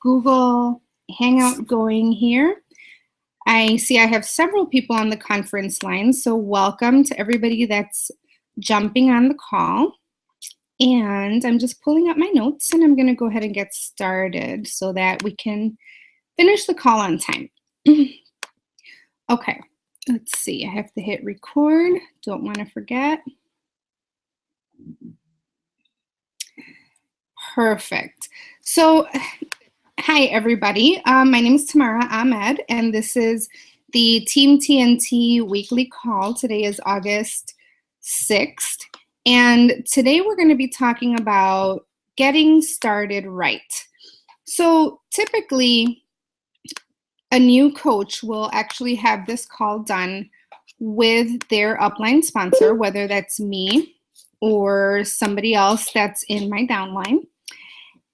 Google Hangout going here. I see I have several people on the conference line, so welcome to everybody that's jumping on the call. And I'm just pulling up my notes, and I'm going to go ahead and get started so that we can finish the call on time. Okay, let's see. I have to hit record. Don't want to forget. Perfect. So, hi, everybody. My name is Tamara Ahmed, and this is the Team TNT weekly call. Today is August 6th, and today we're going to be talking about getting started right. So, typically, a new coach will actually have this call done with their upline sponsor, whether that's me or somebody else that's in my downline.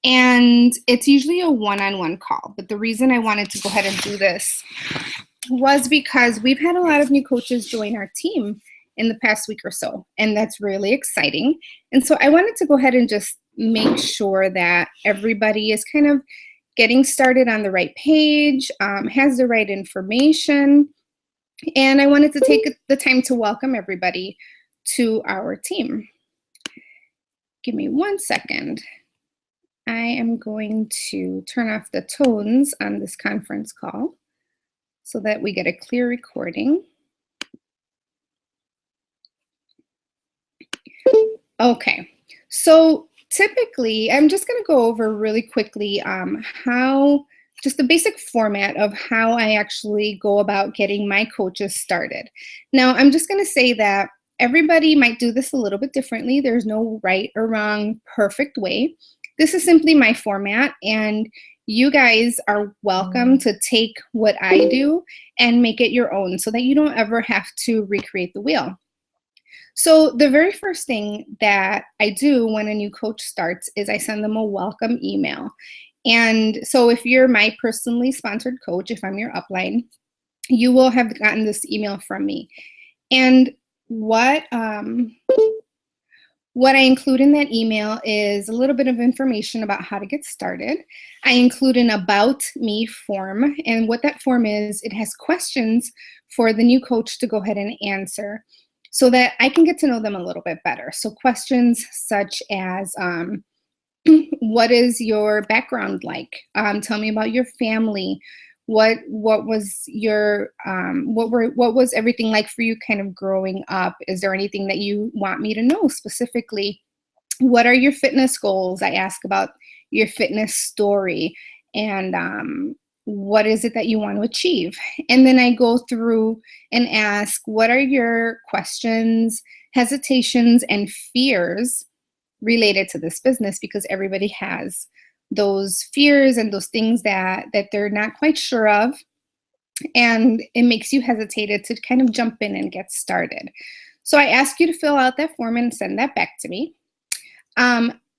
And it's usually a one-on-one call. But the reason I wanted to go ahead and do this was because we've had a lot of new coaches join our team in the past week or so, and that's really exciting. And so I wanted to go ahead and just make sure that everybody is kind of getting started on the right page, has the right information, and I wanted to take the time to welcome everybody to our team. Give me 1 second. I am going to turn off the tones on this conference call so that we get a clear recording. Okay, so typically, I'm just going to go over really quickly just the basic format of how I actually go about getting my coaches started. Now, I'm just going to say that everybody might do this a little bit differently. There's no right or wrong perfect way. This is simply my format, and you guys are welcome to take what I do and make it your own so that you don't ever have to recreate the wheel. So the very first thing that I do when a new coach starts is I send them a welcome email. And so if you're my personally sponsored coach, if I'm your upline, you will have gotten this email from me. And what I include in that email is a little bit of information about how to get started. I include an About Me form, and what that form is, it has questions for the new coach to go ahead and answer so that I can get to know them a little bit better. So questions such as, what is your background like? Tell me about your family. What was your what was everything like for you kind of growing up? Is there anything that you want me to know specifically? What are your fitness goals? I ask about your fitness story, and what is it that you want to achieve? And then I go through and ask, what are your questions, hesitations, and fears related to this business? Because everybody has those fears and those things that they're not quite sure of, and it makes you hesitated to kind of jump in and get started. So I ask you to fill out that form and send that back to me.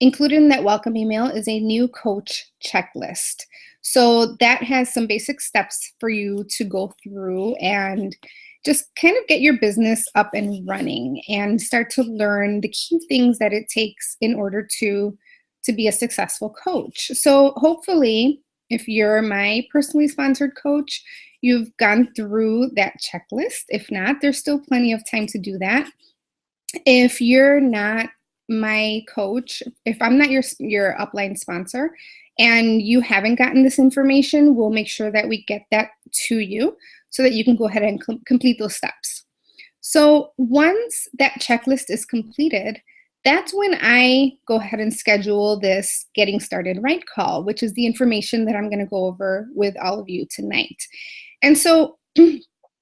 Included in that welcome email is a new coach checklist. So that has some basic steps for you to go through and just kind of get your business up and running and start to learn the key things that it takes in order to be a successful coach. So hopefully, if you're my personally sponsored coach, you've gone through that checklist. If not, there's still plenty of time to do that. If you're not my coach, if I'm not your upline sponsor and you haven't gotten this information, we'll make sure that we get that to you so that you can go ahead and complete those steps. So once that checklist is completed, that's when I go ahead and schedule this Getting Started Right call, which is the information that I'm going to go over with all of you tonight. And so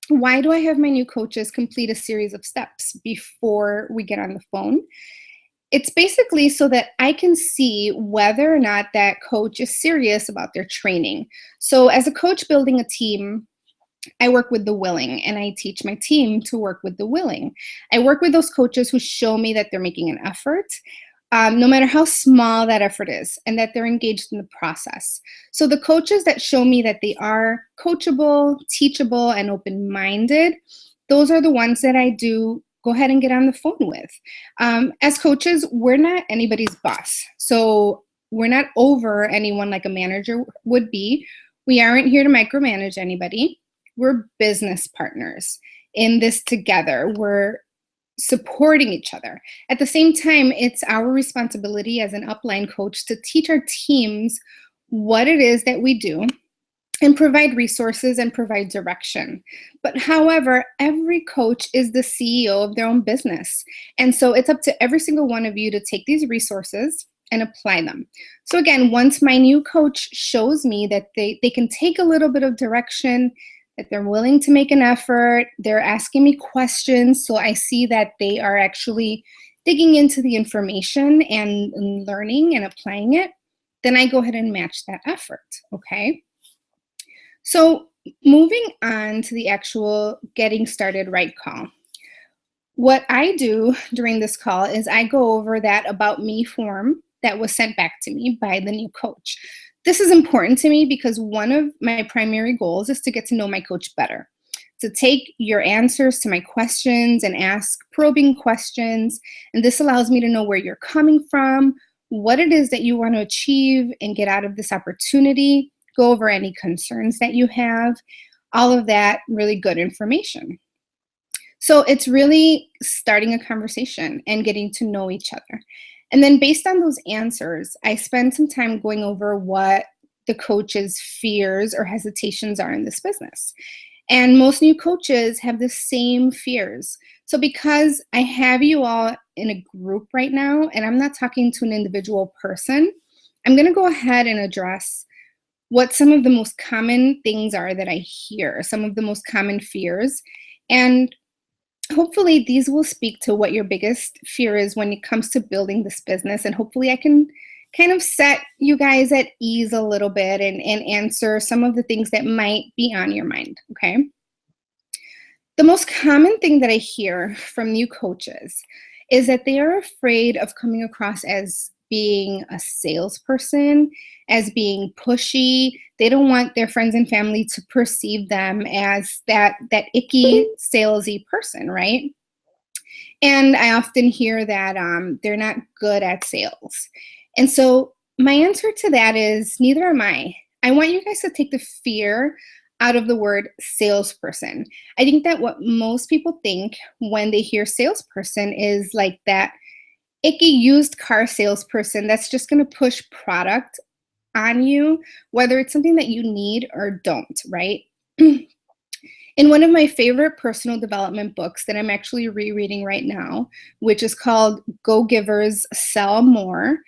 why do I have my new coaches complete a series of steps before we get on the phone? It's basically so that I can see whether or not that coach is serious about their training. So as a coach building a team, I work with the willing, and I teach my team to work with the willing. I work with those coaches who show me that they're making an effort, no matter how small that effort is, and that they're engaged in the process. So the coaches that show me that they are coachable, teachable, and open-minded, those are the ones that I do go ahead and get on the phone with. As coaches, we're not anybody's boss. So we're not over anyone like a manager would be. We aren't here to micromanage anybody. We're business partners in this together. We're supporting each other. At the same time, it's our responsibility as an upline coach to teach our teams what it is that we do and provide resources and provide direction. But however, every coach is the CEO of their own business. And so it's up to every single one of you to take these resources and apply them. So again, once my new coach shows me that they can take a little bit of direction, that they're willing to make an effort, they're asking me questions, so I see that they are actually digging into the information and learning and applying it, then I go ahead and match that effort, okay? So moving on to the actual getting started right call. What I do during this call is I go over that about me form that was sent back to me by the new coach. This is important to me because one of my primary goals is to get to know my coach better, to take your answers to my questions and ask probing questions. And this allows me to know where you're coming from, what it is that you want to achieve and get out of this opportunity, go over any concerns that you have, all of that really good information. So it's really starting a conversation and getting to know each other. And then based on those answers, I spend some time going over what the coach's fears or hesitations are in this business. And most new coaches have the same fears. So because I have you all in a group right now, and I'm not talking to an individual person, I'm going to go ahead and address what some of the most common things are that I hear, some of the most common fears. And hopefully these will speak to what your biggest fear is when it comes to building this business. And hopefully I can kind of set you guys at ease a little bit and answer some of the things that might be on your mind, okay? The most common thing that I hear from new coaches is that they are afraid of coming across as being a salesperson, as being pushy. They don't want their friends and family to perceive them as that icky, salesy person, right? And I often hear that they're not good at sales. And so my answer to that is neither am I. I want you guys to take the fear out of the word salesperson. I think that what most people think when they hear salesperson is like that icky used car salesperson that's just going to push product on you, whether it's something that you need or don't, right? In one of my favorite personal development books that I'm actually rereading right now, which is called Go Givers Sell More,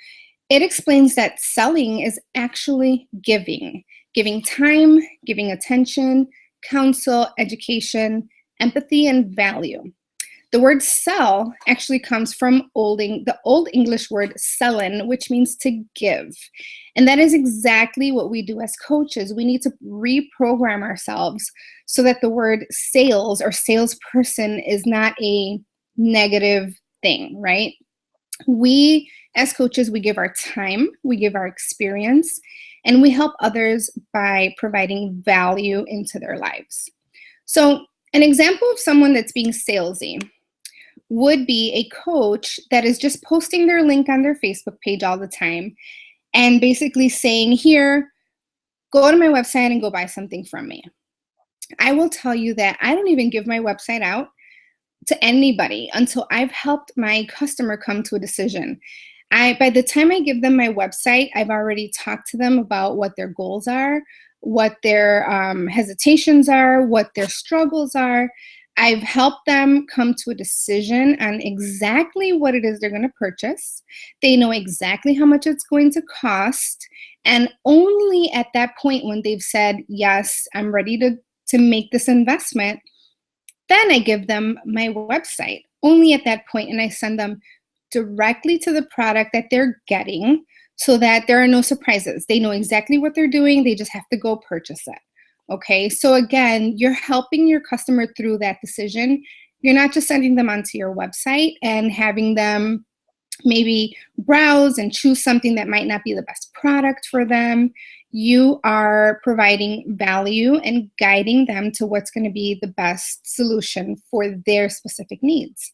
it explains that selling is actually giving time, giving attention, counsel, education, empathy, and value. The word sell actually comes from the Old English word sellen, which means to give. And that is exactly what we do as coaches. We need to reprogram ourselves so that the word sales or salesperson is not a negative thing, right? We, as coaches, we give our time, we give our experience, and we help others by providing value into their lives. So an example of someone that's being salesy would be a coach that is just posting their link on their Facebook page all the time and basically saying, here, go to my website and go buy something from me. I will tell you that I don't even give my website out to anybody until I've helped my customer come to a decision. By the time I give them my website, I've already talked to them about what their goals are, what their hesitations are, what their struggles are. I've helped them come to a decision on exactly what it is they're going to purchase. They know exactly how much it's going to cost. And only at that point when they've said, yes, I'm ready to make this investment, then I give them my website. Only at that point, and I send them directly to the product that they're getting so that there are no surprises. They know exactly what they're doing. They just have to go purchase it. Okay, so again, you're helping your customer through that decision. You're not just sending them onto your website and having them maybe browse and choose something that might not be the best product for them. You are providing value and guiding them to what's going to be the best solution for their specific needs.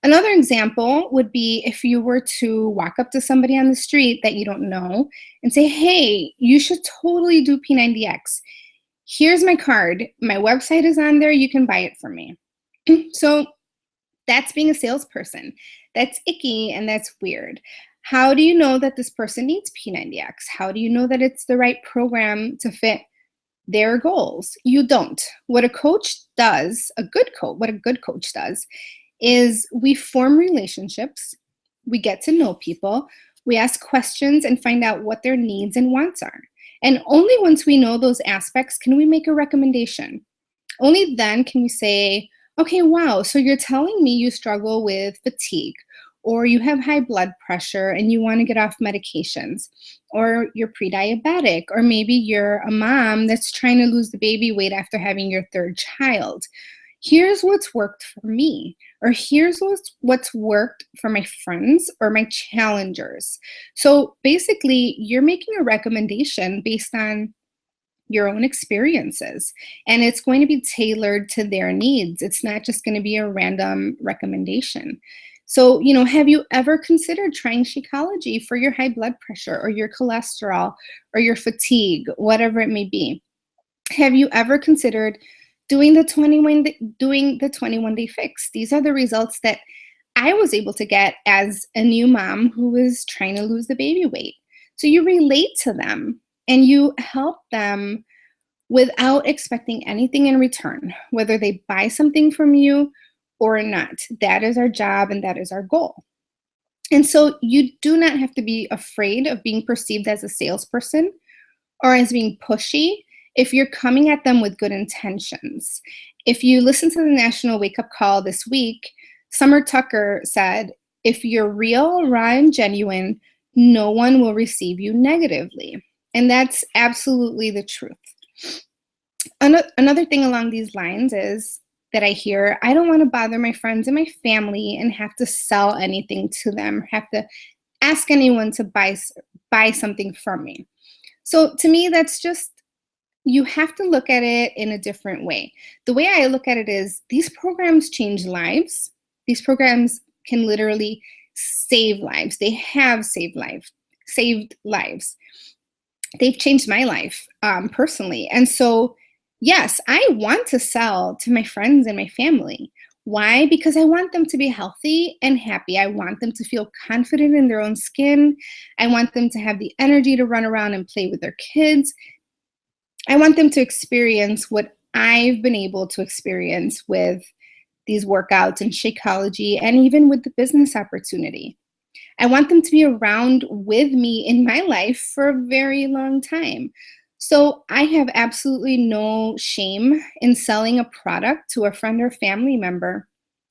Another example would be if you were to walk up to somebody on the street that you don't know and say, hey, you should totally do P90X. Here's my card. My website is on there. You can buy it from me. So that's being a salesperson. That's icky and that's weird. How do you know that this person needs P90X? How do you know that it's the right program to fit their goals? You don't. What a coach does, what a good coach does is we form relationships, we get to know people, we ask questions and find out what their needs and wants are. And only once we know those aspects can we make a recommendation. Only then can we say, okay, wow, so you're telling me you struggle with fatigue, or you have high blood pressure and you want to get off medications, or you're pre-diabetic, or maybe you're a mom that's trying to lose the baby weight after having your third child. Here's what's worked for me, or here's what's worked for my friends or my challengers. So basically, you're making a recommendation based on your own experiences, and it's going to be tailored to their needs. It's not just going to be a random recommendation. So, have you ever considered trying Shakeology for your high blood pressure or your cholesterol or your fatigue, whatever it may be? Have you ever considered doing the 21-day fix? These are the results that I was able to get as a new mom who was trying to lose the baby weight. So you relate to them and you help them without expecting anything in return, whether they buy something from you or not. That is our job and that is our goal. And so you do not have to be afraid of being perceived as a salesperson or as being pushy if you're coming at them with good intentions. If you listen to the National Wake Up Call this week, Summer Tucker said, if you're real, raw, and genuine, no one will receive you negatively. And that's absolutely the truth. Another thing along these lines is that I hear, I don't want to bother my friends and my family and have to sell anything to them, have to ask anyone to buy something from me. So to me, that's just, you have to look at it in a different way. The way I look at it is these programs change lives. These programs can literally save lives. They have saved lives. They've changed my life personally. And so, yes, I want to sell to my friends and my family. Why? Because I want them to be healthy and happy. I want them to feel confident in their own skin. I want them to have the energy to run around and play with their kids. I want them to experience what I've been able to experience with these workouts and Shakeology and even with the business opportunity. I want them to be around with me in my life for a very long time. So I have absolutely no shame in selling a product to a friend or family member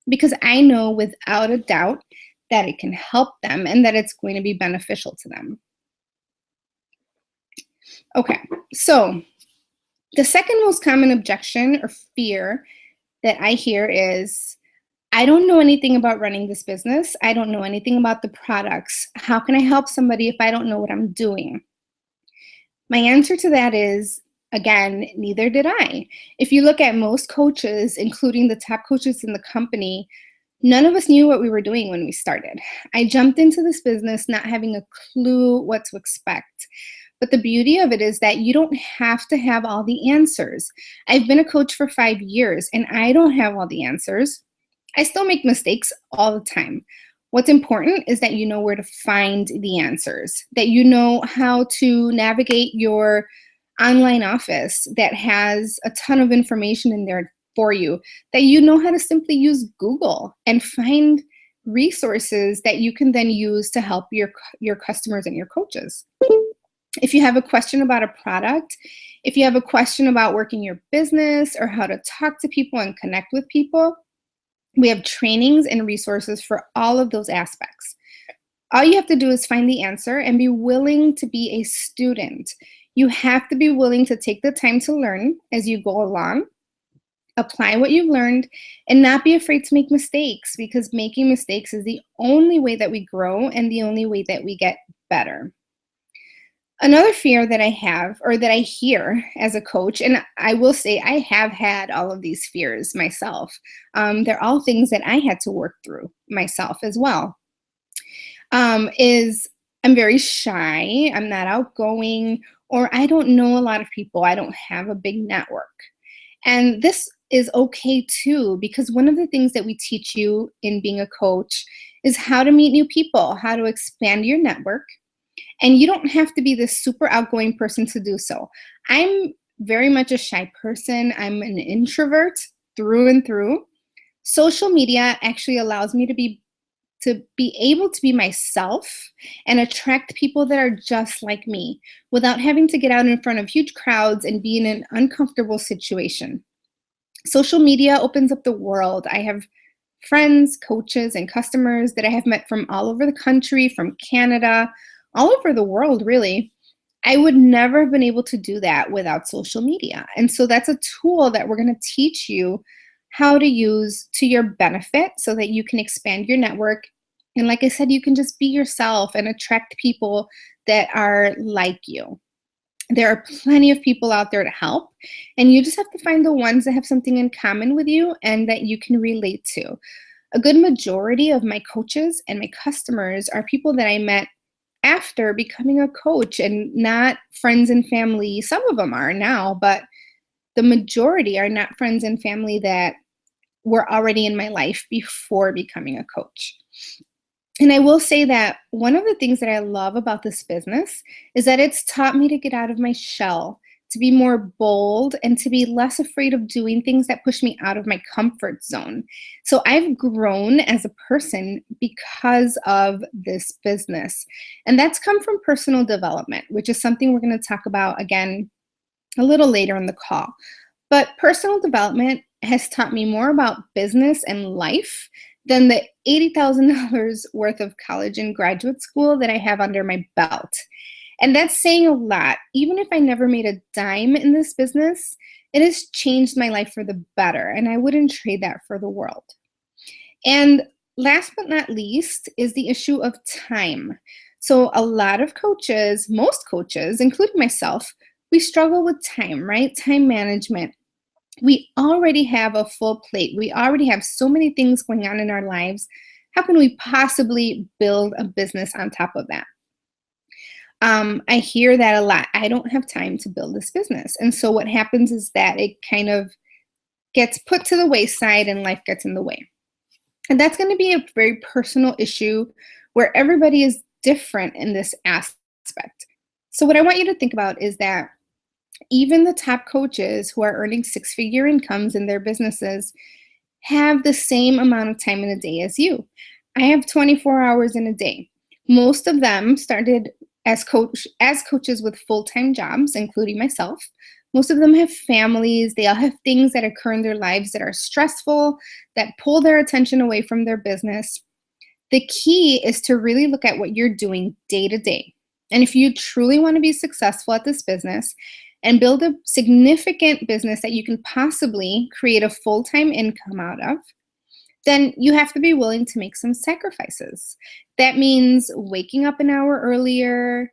because I know without a doubt that it can help them and that it's going to be beneficial to them. Okay, so the second most common objection or fear that I hear is, I don't know anything about running this business. I don't know anything about the products. How can I help somebody if I don't know what I'm doing? My answer to that is, again, neither did I. If you look at most coaches, including the top coaches in the company, none of us knew what we were doing when we started. I jumped into this business not having a clue what to expect. But the beauty of it is that you don't have to have all the answers. I've been a coach for 5 years and I don't have all the answers. I still make mistakes all the time. What's important is that you know where to find the answers, that you know how to navigate your online office that has a ton of information in there for you, that you know how to simply use Google and find resources that you can then use to help your customers and your coaches. If you have a question about a product, if you have a question about working your business or how to talk to people and connect with people, we have trainings and resources for all of those aspects. All you have to do is find the answer and be willing to be a student. You have to be willing to take the time to learn as you go along, apply what you've learned, and not be afraid to make mistakes, because making mistakes is the only way that we grow and the only way that we get better. Another fear that I have, or that I hear as a coach, and I will say I have had all of these fears myself. They're all things that I had to work through myself as well. Is I'm very shy, I'm not outgoing, or I don't know a lot of people. I don't have a big network. And this is okay too, because one of the things that we teach you in being a coach is how to meet new people, how to expand your network, and you don't have to be this super outgoing person to do so. I'm very much a shy person. I'm an introvert through and through. Social media actually allows me to be able to be myself and attract people that are just like me without having to get out in front of huge crowds and be in an uncomfortable situation. Social media opens up the world. I have friends, coaches, and customers that I have met from all over the country, from Canada, all over the world, really. I would never have been able to do that without social media. And so that's a tool that we're going to teach you how to use to your benefit so that you can expand your network. And like I said, you can just be yourself and attract people that are like you. There are plenty of people out there to help, and you just have to find the ones that have something in common with you and that you can relate to. A good majority of my coaches and my customers are people that I met after becoming a coach and not friends and family. Some of them are now, but the majority are not friends and family that were already in my life before becoming a coach. And I will say that one of the things that I love about this business is that it's taught me to get out of my shell, to be more bold, and to be less afraid of doing things that push me out of my comfort zone. So I've grown as a person because of this business. And that's come from personal development, which is something we're going to talk about again a little later in the call. But personal development has taught me more about business and life than the $80,000 worth of college and graduate school that I have under my belt. And that's saying a lot. Even if I never made a dime in this business, it has changed my life for the better, and I wouldn't trade that for the world. And last but not least is the issue of time. So a lot of coaches, most coaches, including myself, we struggle with time, right? Time management. We already have a full plate. We already have so many things going on in our lives. How can we possibly build a business on top of that? I hear that a lot. I don't have time to build this business. And so what happens is that it kind of gets put to the wayside and life gets in the way. And that's going to be a very personal issue where everybody is different in this aspect. So what I want you to think about is that even the top coaches who are earning six-figure incomes in their businesses have the same amount of time in a day as you. I have 24 hours in a day. Most of them started as coaches with full-time jobs, including myself. Most of them have families. They all have things that occur in their lives that are stressful, that pull their attention away from their business. The key is to really look at what you're doing day to day. And if you truly want to be successful at this business and build a significant business that you can possibly create a full-time income out of, then you have to be willing to make some sacrifices. That means waking up an hour earlier,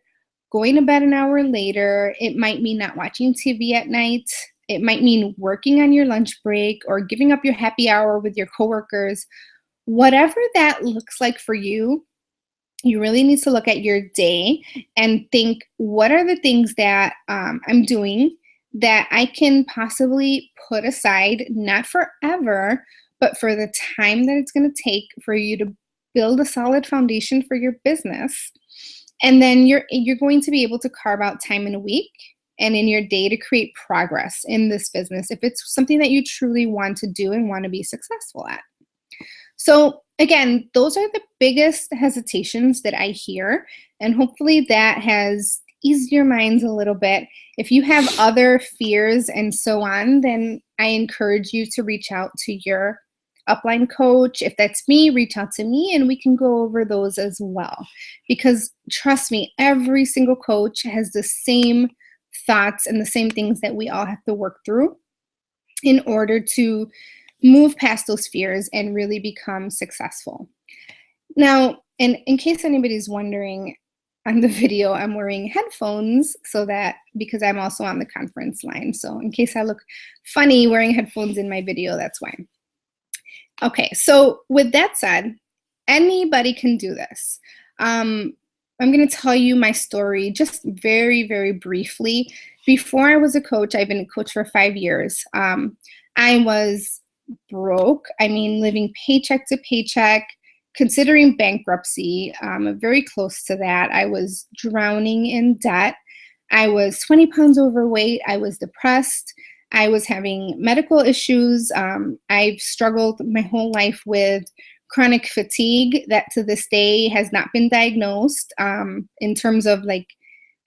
going to bed an hour later. It might mean not watching TV at night. It might mean working on your lunch break or giving up your happy hour with your coworkers. Whatever that looks like for you, you really need to look at your day and think, what are the things that I'm doing that I can possibly put aside, not forever, but for the time that it's going to take for you to build a solid foundation for your business. And then you're going to be able to carve out time in a week and in your day to create progress in this business if it's something that you truly want to do and want to be successful at. So again, those are the biggest hesitations that I hear, and hopefully that has eased your minds a little bit. If you have other fears and so on, then I encourage you to reach out to your upline coach. If that's me, reach out to me and we can go over those as well. Because trust me, every single coach has the same thoughts and the same things that we all have to work through in order to move past those fears and really become successful. Now, in case anybody's wondering, on the video, I'm wearing headphones so that because I'm also on the conference line. So in case I look funny wearing headphones in my video, that's why. Okay, so with that said, anybody can do this. I'm going to tell you my story just very, very briefly. Before I was a coach, I've been a coach for 5 years. I was broke. I mean, living paycheck to paycheck, considering bankruptcy, very close to that. I was drowning in debt. I was 20 pounds overweight. I was depressed. I was having medical issues. I've struggled my whole life with chronic fatigue that to this day has not been diagnosed. In terms of like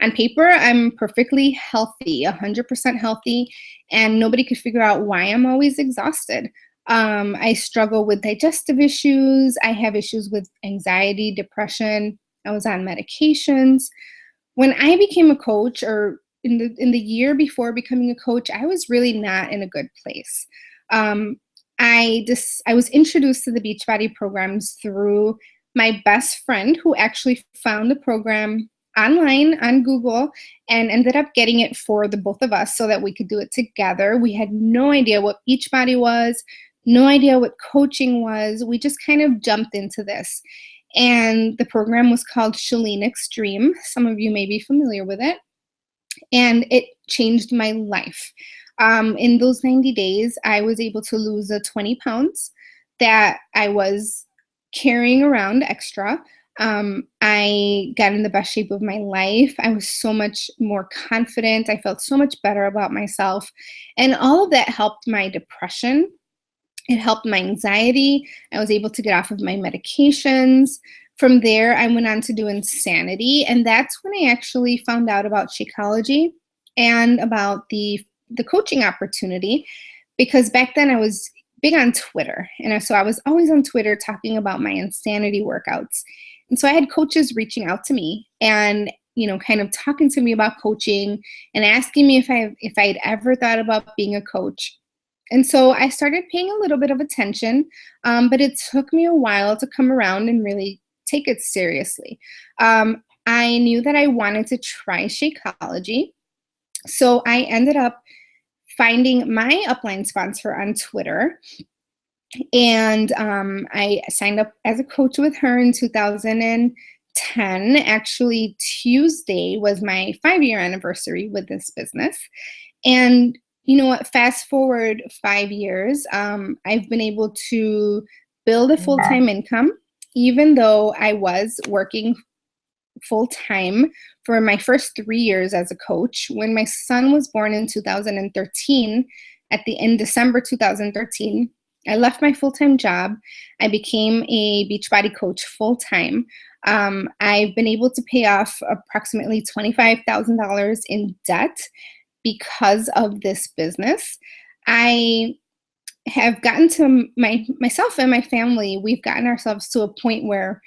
on paper, I'm perfectly healthy, 100% healthy, and nobody could figure out why I'm always exhausted. I struggle with digestive issues. I have issues with anxiety, depression. I was on medications. When I became a coach, or in the year before becoming a coach, I was really not in a good place. I was introduced to the Beachbody programs through my best friend, who actually found the program online on Google and ended up getting it for the both of us so that we could do it together. We had no idea what Beachbody was, no idea what coaching was. We just kind of jumped into this. And the program was called Chalene Extreme. Some of you may be familiar with it. And it changed my life. In those 90 days, I was able to lose the 20 pounds that I was carrying around extra. I got in the best shape of my life. I was so much more confident. I felt so much better about myself. And all of that helped my depression. It helped my anxiety. I was able to get off of my medications. From there, I went on to do Insanity, and that's when I actually found out about Shakeology and about the coaching opportunity, because back then I was big on Twitter, and so I was always on Twitter talking about my Insanity workouts. And so I had coaches reaching out to me and kind of talking to me about coaching and asking me if I'd ever thought about being a coach. And so I started paying a little bit of attention, but it took me a while to come around and really take it seriously. I knew that I wanted to try Shakeology, so I ended up finding my upline sponsor on Twitter, and I signed up as a coach with her in 2010. Actually, Tuesday was my 5-year anniversary with this business. And you know what? Fast forward 5 years, I've been able to build a full-time income, even though I was working full-time for my first 3 years as a coach. When my son was born in 2013, in December 2013, I left my full-time job. I became a Beachbody coach full-time. I've been able to pay off approximately $25,000 in debt because of this business. I have gotten to myself and my family, we've gotten ourselves to a point where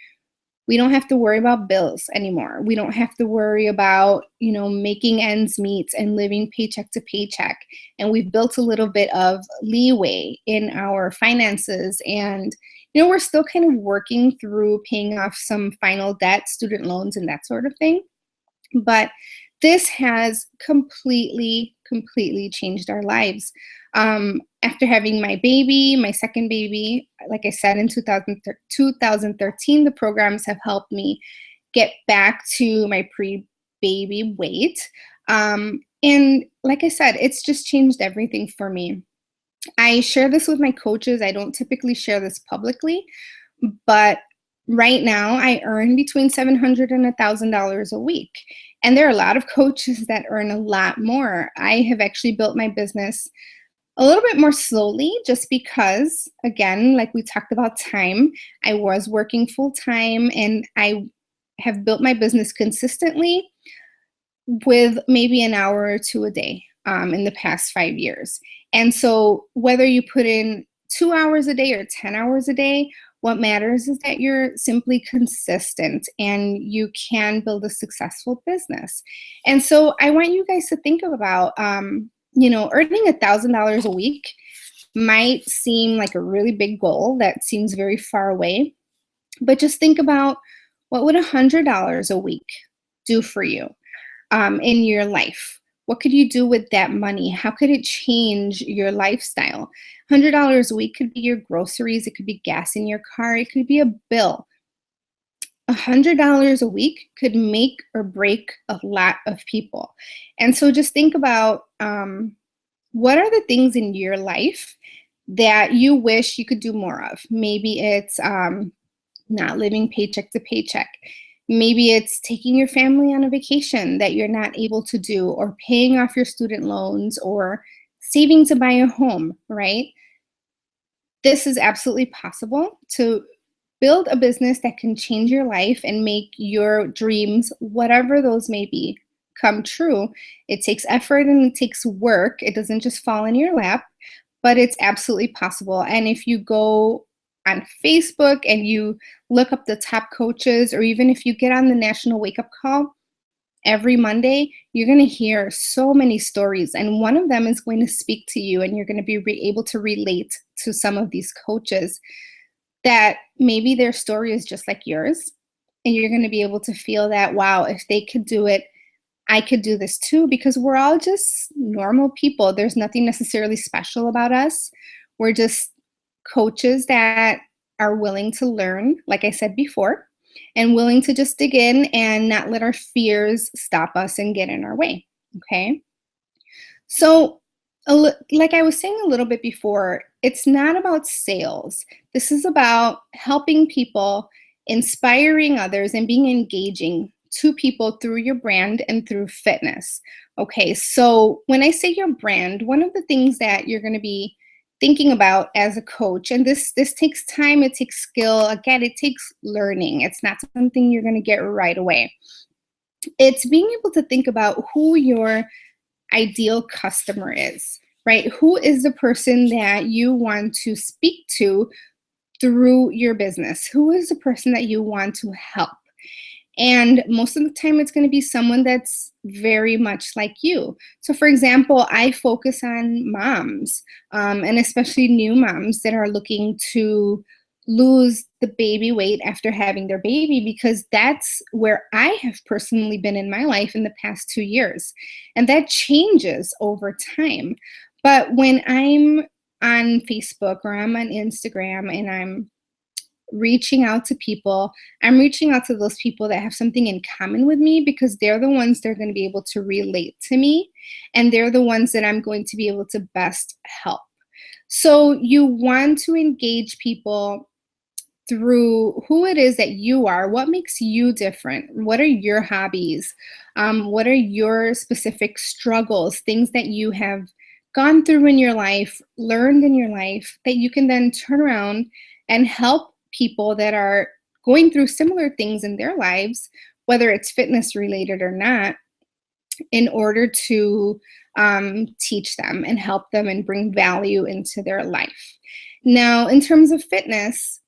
we don't have to worry about bills anymore. We don't have to worry about, making ends meet and living paycheck to paycheck. And we've built a little bit of leeway in our finances. And, we're still kind of working through paying off some final debt, student loans, and that sort of thing. But this has completely changed our lives. After having my baby, my second baby, like I said, in 2013, the programs have helped me get back to my pre-baby weight. And like I said, it's just changed everything for me. I share this with my coaches. I don't typically share this publicly, but right now I earn between $700 and $1,000 a week. And there are a lot of coaches that earn a lot more. I have actually built my business a little bit more slowly, just because, again, like we talked about time, I was working full time, and I have built my business consistently with maybe an hour or two a day in the past 5 years. And so whether you put in 2 hours a day or 10 hours a day, what matters is that you're simply consistent and you can build a successful business. And so I want you guys to think about, earning $1,000 a week might seem like a really big goal that seems very far away, but just think about, what would $100 a week do for you in your life? What could you do with that money? How could it change your lifestyle? $100 a week could be your groceries. It could be gas in your car. It could be a bill. $100 a week could make or break a lot of people. And so just think about what are the things in your life that you wish you could do more of? Maybe it's not living paycheck to paycheck. Maybe it's taking your family on a vacation that you're not able to do, or paying off your student loans, or saving to buy a home, right? This is absolutely possible to build a business that can change your life and make your dreams, whatever those may be, come true. It takes effort and it takes work. It doesn't just fall in your lap, but it's absolutely possible. And if you go on Facebook and you look up the top coaches, or even if you get on the National Wake Up Call every Monday, you're going to hear so many stories. And one of them is going to speak to you, and you're going to be able to relate to some of these coaches that maybe their story is just like yours. And you're going to be able to feel that, wow, if they could do it, I could do this too, because we're all just normal people. There's nothing necessarily special about us. We're just coaches that are willing to learn, like I said before, and willing to just dig in and not let our fears stop us and get in our way. Okay. So, like I was saying a little bit before, it's not about sales. This is about helping people, inspiring others, and being engaging to people through your brand and through fitness. Okay, so when I say your brand, one of the things that you're going to be thinking about as a coach, and this takes time, it takes skill, again, it takes learning. It's not something you're going to get right away. It's being able to think about who your ideal customer is, right? Who is the person that you want to speak to through your business? Who is the person that you want to help? And most of the time, it's going to be someone that's very much like you. So, for example, I focus on moms, and especially new moms that are looking to lose the baby weight after having their baby, because that's where I have personally been in my life in the past 2 years. And that changes over time. But when I'm on Facebook or I'm on Instagram and I'm reaching out to people, I'm reaching out to those people that have something in common with me, because they're the ones that are going to be able to relate to me, and they're the ones that I'm going to be able to best help. So you want to engage people through who it is that you are, what makes you different, what are your hobbies, what are your specific struggles, things that you have gone through in your life, learned in your life, that you can then turn around and help people that are going through similar things in their lives, whether it's fitness related or not, in order to teach them and help them and bring value into their life. Now, in terms of fitness,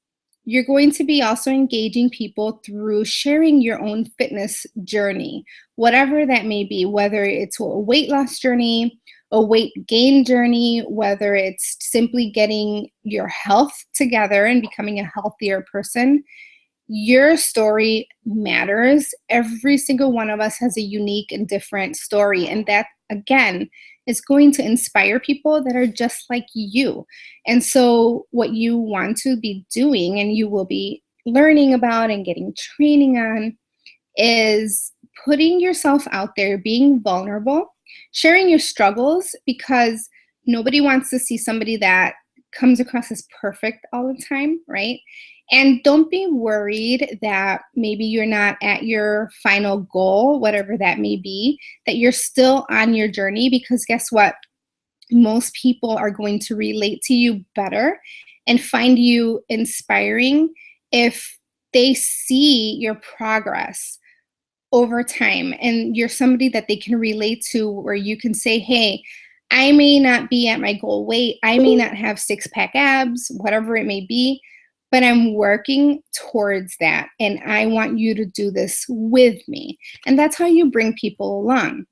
you're going to be also engaging people through sharing your own fitness journey, whatever that may be, whether it's a weight loss journey, a weight gain journey, whether it's simply getting your health together and becoming a healthier person. Your story matters. Every single one of us has a unique and different story. And that, again, is going to inspire people that are just like you. And so what you want to be doing, and you will be learning about and getting training on, is putting yourself out there, being vulnerable, sharing your struggles, because nobody wants to see somebody that comes across as perfect all the time, right? And don't be worried that maybe you're not at your final goal, whatever that may be, that you're still on your journey, because guess what? Most people are going to relate to you better and find you inspiring if they see your progress over time, and you're somebody that they can relate to, where you can say, hey, I may not be at my goal weight, I may not have six-pack abs, whatever it may be, but I'm working towards that, and I want you to do this with me. And that's how you bring people along.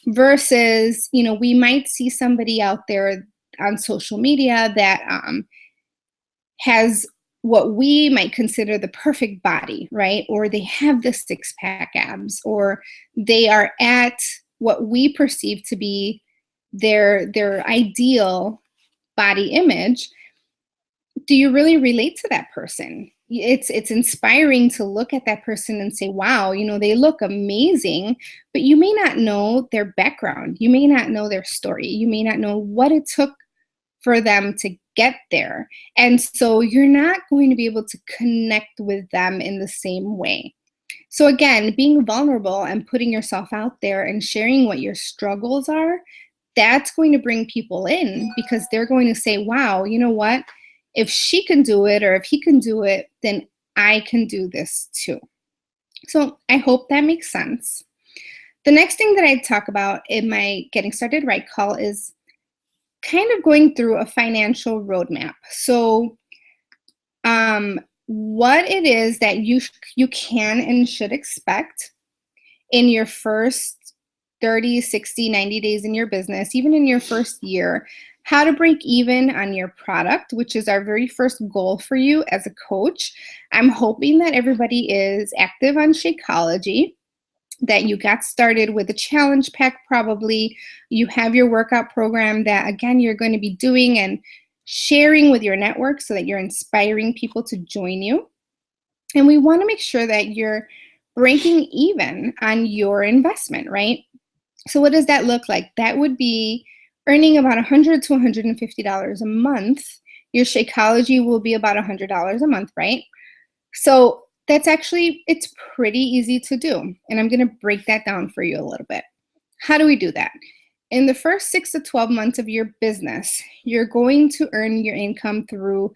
Versus, we might see somebody out there on social media that has what we might consider the perfect body, right? Or they have the six-pack abs, or they are at what we perceive to be their ideal body image. Do you really relate to that person? It's inspiring to look at that person and say, wow, they look amazing, but you may not know their background. You may not know their story. You may not know what it took for them to get there. And so you're not going to be able to connect with them in the same way. So again, being vulnerable and putting yourself out there and sharing what your struggles are, that's going to bring people in, because they're going to say, wow, you know what? If she can do it, or if he can do it, then I can do this too. So I hope that makes sense. The next thing that I talk about in my Getting Started Right call is kind of going through a financial roadmap. So what it is that you can and should expect in your first 30, 60, 90 days in your business, even in your first year, how to break even on your product, which is our very first goal for you as a coach. I'm hoping that everybody is active on Shakeology, that you got started with a challenge pack probably. You have your workout program that, again, you're going to be doing and sharing with your network so that you're inspiring people to join you. And we want to make sure that you're breaking even on your investment, right? So what does that look like? That would be earning about $100 to $150 a month. Your Shakeology will be about $100 a month, right? So it's pretty easy to do. And I'm going to break that down for you a little bit. How do we do that? In the first 6 to 12 months of your business, you're going to earn your income through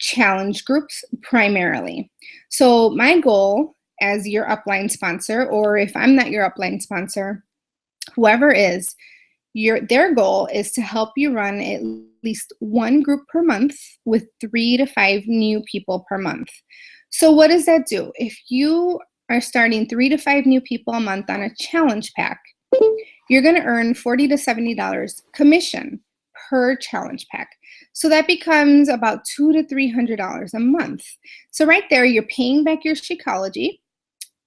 challenge groups primarily. So my goal as your upline sponsor, or if I'm not your upline sponsor, whoever is, their goal is to help you run at least one group per month with 3 to 5 new people per month. So what does that do? If you are starting 3 to 5 new people a month on a challenge pack, you're going to earn $40 to $70 commission per challenge pack. So that becomes about $200 to $300 a month. So right there, you're paying back your Shakeology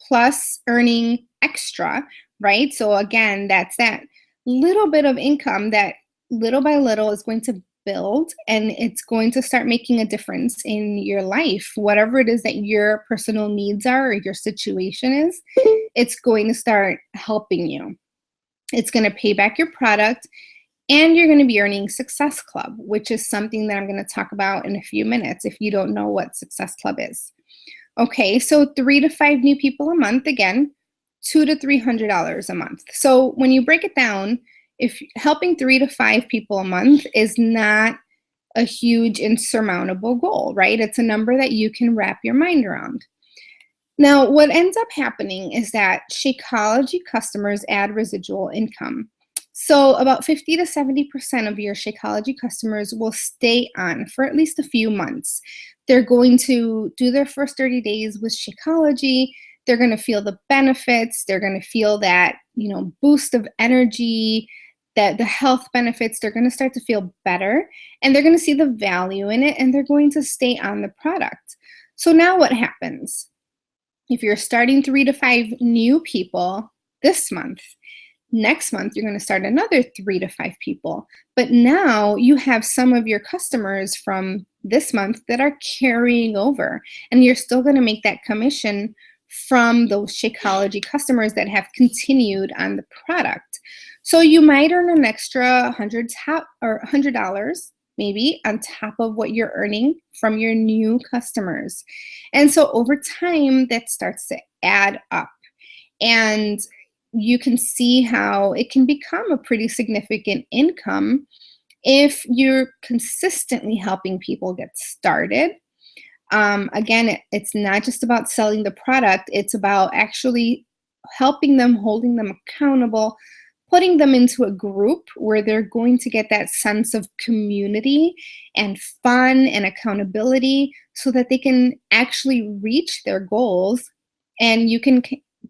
plus earning extra, right? So again, that's that little bit of income that little by little is going to build, and it's going to start making a difference in your life. Whatever it is that your personal needs are or your situation is, it's going to start helping you. It's going to pay back your product, and you're going to be earning Success Club, which is something that I'm going to talk about in a few minutes if you don't know what Success Club is. Okay, so 3 to 5 new people a month, again, $200 to $300 a month. So when you break it down, if helping 3 to 5 people a month is not a huge insurmountable goal, right? It's a number that you can wrap your mind around. Now, what ends up happening is that Shakeology customers add residual income. So about 50 to 70% of your Shakeology customers will stay on for at least a few months. They're going to do their first 30 days with Shakeology. They're going to feel the benefits. They're going to feel that, boost of energy, that the health benefits. They're going to start to feel better, and they're going to see the value in it, and they're going to stay on the product. So now what happens? If you're starting 3 to 5 new people this month, next month you're going to start another 3 to 5 people. But now you have some of your customers from this month that are carrying over, and you're still going to make that commission from those Shakeology customers that have continued on the product. So you might earn an extra $100 maybe on top of what you're earning from your new customers. And so over time, that starts to add up. And you can see how it can become a pretty significant income if you're consistently helping people get started. Again, it's not just about selling the product. It's about actually helping them, holding them accountable, putting them into a group where they're going to get that sense of community and fun and accountability so that they can actually reach their goals. And you can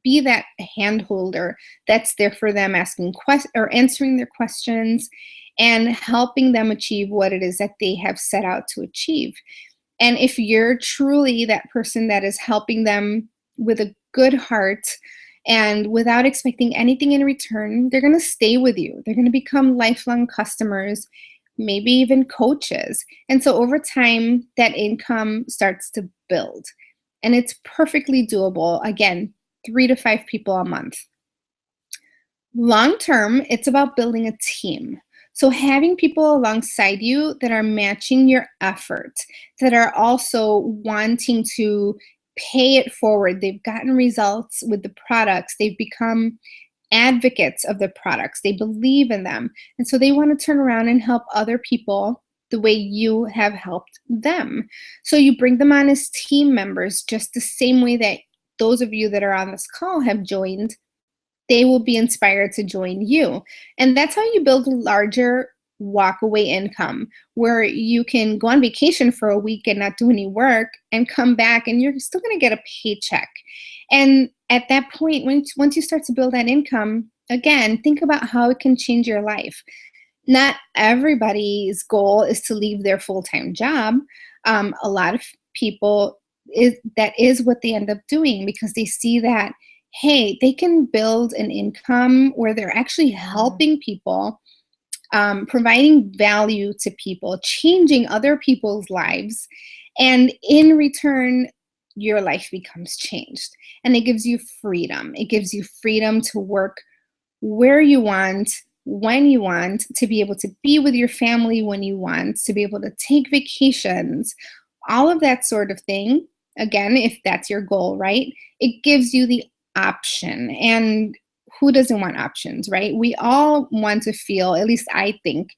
be that hand holder that's there for them, asking questions or answering their questions and helping them achieve what it is that they have set out to achieve. And if you're truly that person that is helping them with a good heart and without expecting anything in return, they're going to stay with you. They're going to become lifelong customers, maybe even coaches. And so over time, that income starts to build. And it's perfectly doable. Again, 3 to 5 people a month. Long term, it's about building a team. So having people alongside you that are matching your effort, that are also wanting to pay it forward. They've gotten results with the products. They've become advocates of the products. They believe in them. And so they want to turn around and help other people the way you have helped them. So you bring them on as team members, just the same way that those of you that are on this call have joined. They will be inspired to join you. And that's how you build a larger walk-away income, where you can go on vacation for a week and not do any work and come back and you're still going to get a paycheck. And at that point, once you start to build that income, again, think about how it can change your life. Not everybody's goal is to leave their full-time job. A lot of people, that is what they end up doing, because they see that, hey, they can build an income where they're actually helping people, providing value to people, changing other people's lives. And in return, your life becomes changed. And it gives you freedom. It gives you freedom to work where you want, when you want, to be able to be with your family when you want, to be able to take vacations, all of that sort of thing. Again, if that's your goal, right? It gives you the option. And who doesn't want options, right? We all want to feel, at least I think,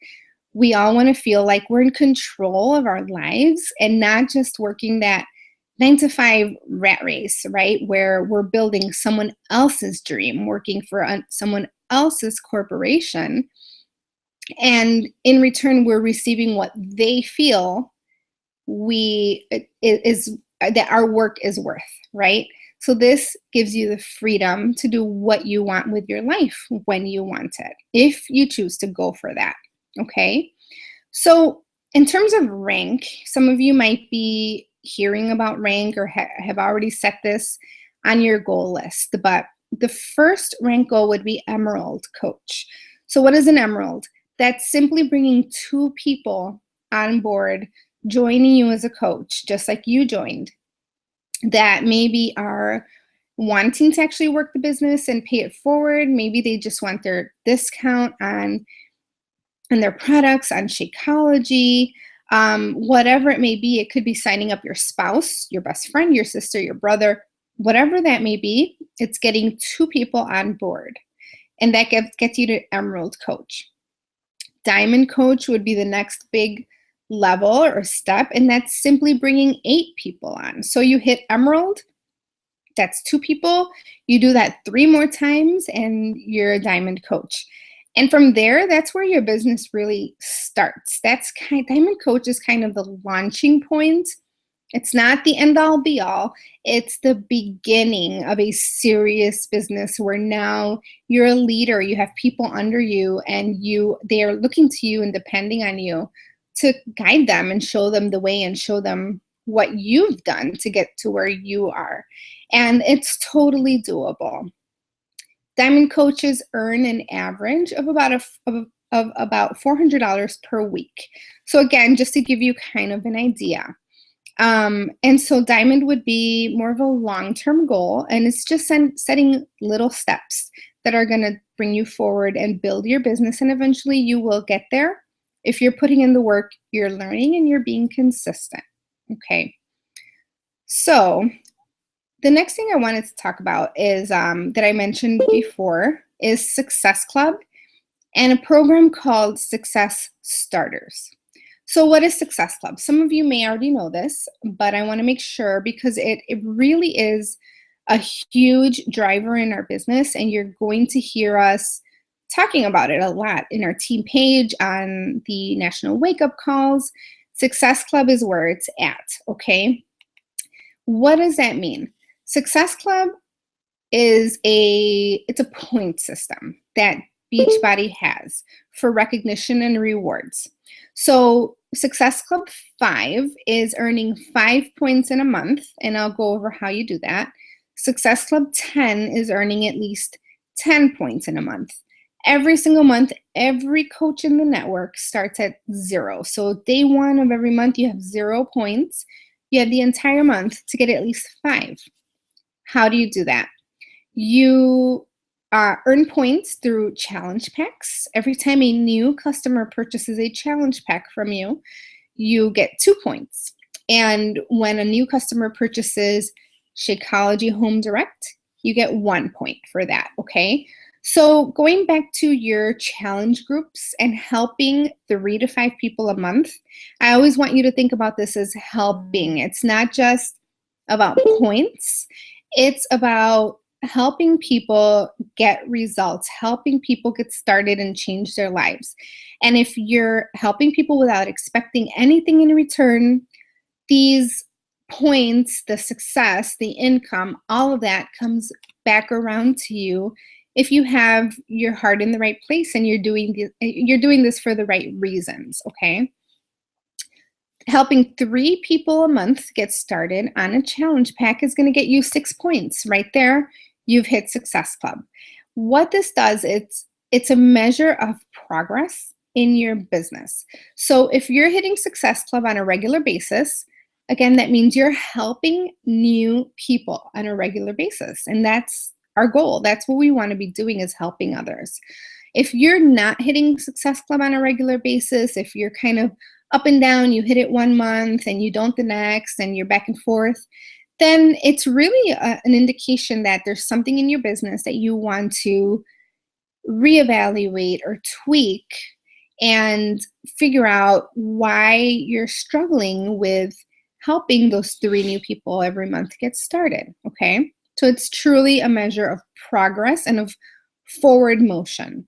we all want to feel like we're in control of our lives and not just working that 9 to 5 rat race, right? Where we're building someone else's dream, working for someone else's corporation. And in return, we're receiving what they feel that our work is worth, right? So this gives you the freedom to do what you want with your life when you want it, if you choose to go for that, okay? So in terms of rank, some of you might be hearing about rank or have already set this on your goal list, but the first rank goal would be Emerald Coach. So what is an Emerald? That's simply bringing 2 people on board, joining you as a coach, just like you joined, that maybe are wanting to actually work the business and pay it forward. Maybe they just want their discount on their products, on Shakeology, whatever it may be. It could be signing up your spouse, your best friend, your sister, your brother, whatever that may be. It's getting 2 people on board. And that gets you to Emerald Coach. Diamond Coach would be the next big level or step, and that's simply bringing 8 people on. So you hit Emerald, that's 2 people. You do that 3 more times and you're a Diamond Coach. And from there, that's where your business really starts. Diamond Coach is kind of the launching point. It's not the end all be all. It's the beginning of a serious business where now you're a leader, you have people under you, and they are looking to you and depending on you to guide them and show them the way and show them what you've done to get to where you are. And it's totally doable. Diamond Coaches earn an average of about $400 per week. So again, just to give you kind of an idea. And so Diamond would be more of a long-term goal, and it's just setting little steps that are going to bring you forward and build your business, and eventually you will get there if you're putting in the work, you're learning, and you're being consistent. Okay. So the next thing I wanted to talk about is that I mentioned before is Success Club and a program called Success Starters. So what is Success Club? Some of you may already know this, but I want to make sure, because it really is a huge driver in our business, and you're going to hear us talking about it a lot in our team page, on the National Wake Up Calls. Success Club is where it's at, okay? What does that mean? Success Club is it's a point system that Beachbody has for recognition and rewards. So Success Club 5 is earning 5 points in a month, and I'll go over how you do that. Success Club 10 is earning at least 10 points in a month. Every single month, every coach in the network starts at 0. So day 1 of every month, you have 0 points. You have the entire month to get at least 5. How do you do that? You earn points through challenge packs. Every time a new customer purchases a challenge pack from you, you get 2 points. And when a new customer purchases Shakeology Home Direct, you get 1 point for that, okay? So going back to your challenge groups and helping 3 to 5 people a month, I always want you to think about this as helping. It's not just about points. It's about helping people get results, helping people get started and change their lives. And if you're helping people without expecting anything in return, these points, the success, the income, all of that comes back around to you if you have your heart in the right place and you're doing this for the right reasons, okay? Helping 3 people a month get started on a challenge pack is going to get you 6 points. Right there, you've hit Success Club. What this does, it's a measure of progress in your business. So if you're hitting Success Club on a regular basis, again, that means you're helping new people on a regular basis. And that's our goal. That's what we want to be doing, is helping others. If you're not hitting Success Club on a regular basis, if you're kind of up and down, you hit it 1 month and you don't the next, and you're back and forth, then it's really an indication that there's something in your business that you want to reevaluate or tweak and figure out why you're struggling with helping those 3 new people every month get started, okay? So it's truly a measure of progress and of forward motion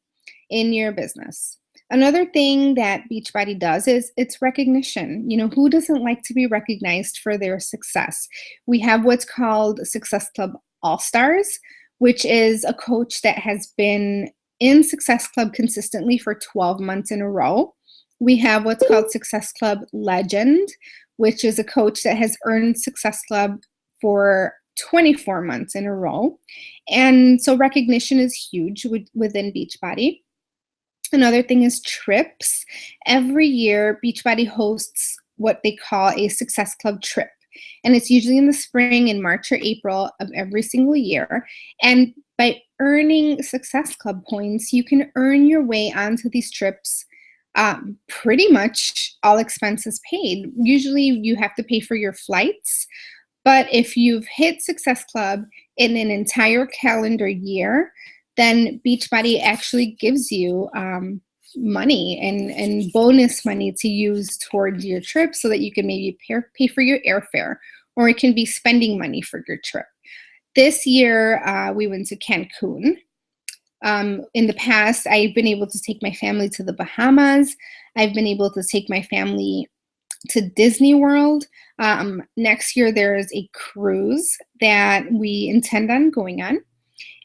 in your business. Another thing that Beachbody does is it's recognition. You know, who doesn't like to be recognized for their success? We have what's called Success Club All-Stars, which is a coach that has been in Success Club consistently for 12 months in a row. We have what's called Success Club Legend, which is a coach that has earned Success Club for 24 months in a row. And so recognition is huge within Beachbody. Another thing is trips. Every year, Beachbody hosts what they call a Success Club trip. And it's usually in the spring, in March or April of every single year. And by earning Success Club points, you can earn your way onto these trips, pretty much all expenses paid. Usually you have to pay for your flights, but if you've hit Success Club in an entire calendar year, then Beachbody actually gives you money and bonus money to use towards your trip, so that you can maybe pay for your airfare, or it can be spending money for your trip. This year, we went to Cancun. In the past, I've been able to take my family to the Bahamas. I've been able to take my family to Disney World. Next year, there is a cruise that we intend on going on.